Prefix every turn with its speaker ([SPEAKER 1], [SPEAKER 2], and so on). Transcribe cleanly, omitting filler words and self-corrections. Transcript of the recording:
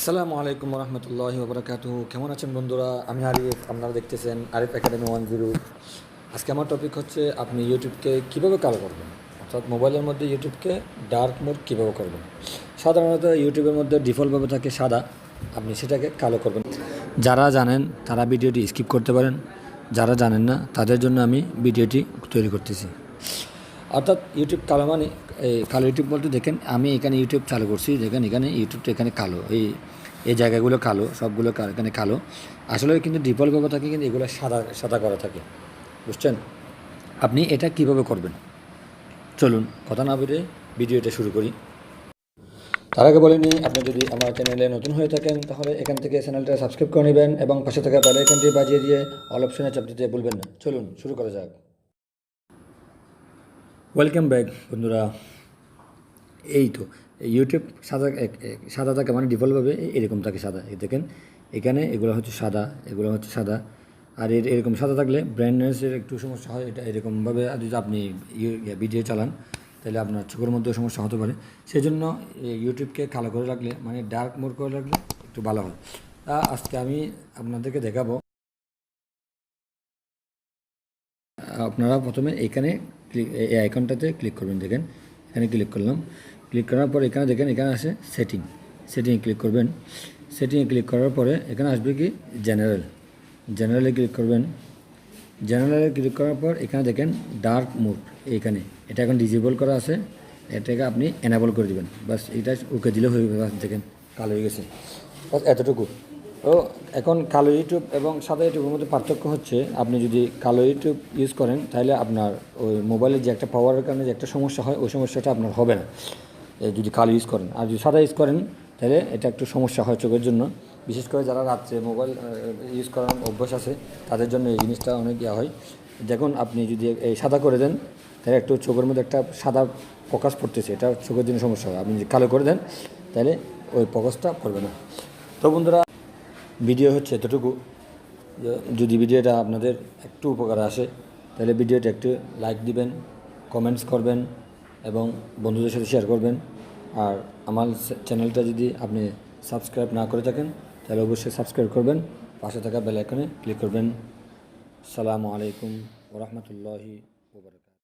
[SPEAKER 1] আসসালামু আলাইকুম রহমতুল্লাহি ওবরাকাতুহু। কেমন আছেন বন্ধুরা? আমি আরিফ, আপনারা দেখতেছেন আরিফ একাডেমি 10। আজকে আমার টপিক হচ্ছে আপনি ইউটিউবকে কীভাবে কালো করবেন, অর্থাৎ মোবাইলের মধ্যে ইউটিউবকে ডার্ক মোড কীভাবে করবেন। সাধারণত ইউটিউবের মধ্যে ডিফল্টভাবে থাকে সাদা, আপনি সেটাকে কালো করবেন। যারা জানেন তারা ভিডিওটি স্কিপ করতে পারেন, যারা জানেন না তাদের জন্য আমি ভিডিওটি তৈরি করতেছি। অর্থাৎ ইউটিউব কালো মানে এই কালো ইউটিউব বলতে দেখেন আমি এখানে ইউটিউব চালু করছি, দেখেন এখানে ইউটিউবটা এখানে কালো, এই জায়গাগুলো কালো, সবগুলো এখানে কালো। আসলে কিন্তু ডিফল্টভাবে থাকে, কিন্তু এগুলো সাদা সাদা করা থাকে, বুঝছেন? আপনি এটা কিভাবে করবেন, চলুন কথা না বলে ভিডিওটা শুরু করি। তার আগে বলে নিই, আপনি যদি আমার চ্যানেলে নতুন হয়ে থাকেন তাহলে এখান থেকে চ্যানেলটা সাবস্ক্রাইব করে নেবেন এবং পাশে থাকা বেল আইকনটি বাজিয়ে দিয়ে অল অপশনে চাপ দিতে ভুলবেন না। চলুন শুরু করা যাক। ওয়েলকাম ব্যাক বন্ধুরা। এই তো ইউটিউব সাদা সাদা থাকে, মানে ডিফল্টভাবে এরকম থাকে সাদা। এই দেখেন এখানে এগুলো হচ্ছে সাদা, এগুলো হচ্ছে সাদা। আর এরকম সাদা থাকলে ব্রাইটনেসের একটু সমস্যা হয়। এটা এরকমভাবে যদি আপনি ভিডিও চালান তাহলে আপনার চোখের মধ্যে সমস্যা হতে পারে। সেই জন্য ইউটিউবকে কালো করে রাখলে, মানে ডার্ক মোড করে রাখলে একটু ভালো হয়। তা আজকে আমি আপনাদেরকে দেখাবো। আপনারা প্রথমে এখানে এই আইকনটাতে ক্লিক করবেন। দেখেন এখানে ক্লিক করলাম, ক্লিক করার পর এখানে দেখেন এখানে আসে সেটিংয়ে ক্লিক করবেন। সেটিংয়ে ক্লিক করার পরে এখানে আসবে কি জেনারেলে ক্লিক করবেন। জেনারেলে ক্লিক করার পর এখানে দেখেন ডার্ক মোড, এইখানে এটা এখন ডিজেবল করা আছে, এটাকে আপনি এনেবল করে দেবেন। বাস এটা ওকে দিলে হয়ে যাবে। দেখেন কালো হয়ে গেছে, বাস এতটুকু। তো এখন কালো ইউটিউব এবং সাদা ইউটিউবের মধ্যে পার্থক্য হচ্ছে, আপনি যদি কালো ইউটিউব ইউজ করেন তাহলে আপনার ওই মোবাইলের যে একটা পাওয়ারের কারণে যে একটা সমস্যা হয়, ওই সমস্যাটা আপনার হবে না যদি কালো ইউজ করেন। আর যদি সাদা ইউজ করেন তাহলে এটা একটু সমস্যা হয় চোখের জন্য। বিশেষ করে যারা রাত্রে মোবাইল ইউজ করার অভ্যাস আছে তাদের জন্য এই জিনিসটা অনেক ইয়া হয়। দেখুন আপনি যদি এই সাদা করে দেন তাহলে একটু চোখের মধ্যে একটা সাদা ফোকাস পড়তেছে, এটা চোখের জন্য সমস্যা হয়। আপনি যদি কালো করে দেন তাহলে ওই ফোকাসটা পড়বে না। তো বন্ধুরা, ভিডিও হচ্ছে এতটুকু। যদি ভিডিওটা আপনাদের একটু উপকার আসে তাহলে ভিডিওটা একটু লাইক দিবেন, কমেন্টস করবেন এবং বন্ধুদের সাথে শেয়ার করবেন। আর আমার চ্যানেলটা যদি আপনি সাবস্ক্রাইব না করে থাকেন তাহলে অবশ্যই সাবস্ক্রাইব করবেন, পাশে থাকা বেল আইকনে ক্লিক করবেন। আসসালামু আলাইকুম ওয়া রাহমাতুল্লাহি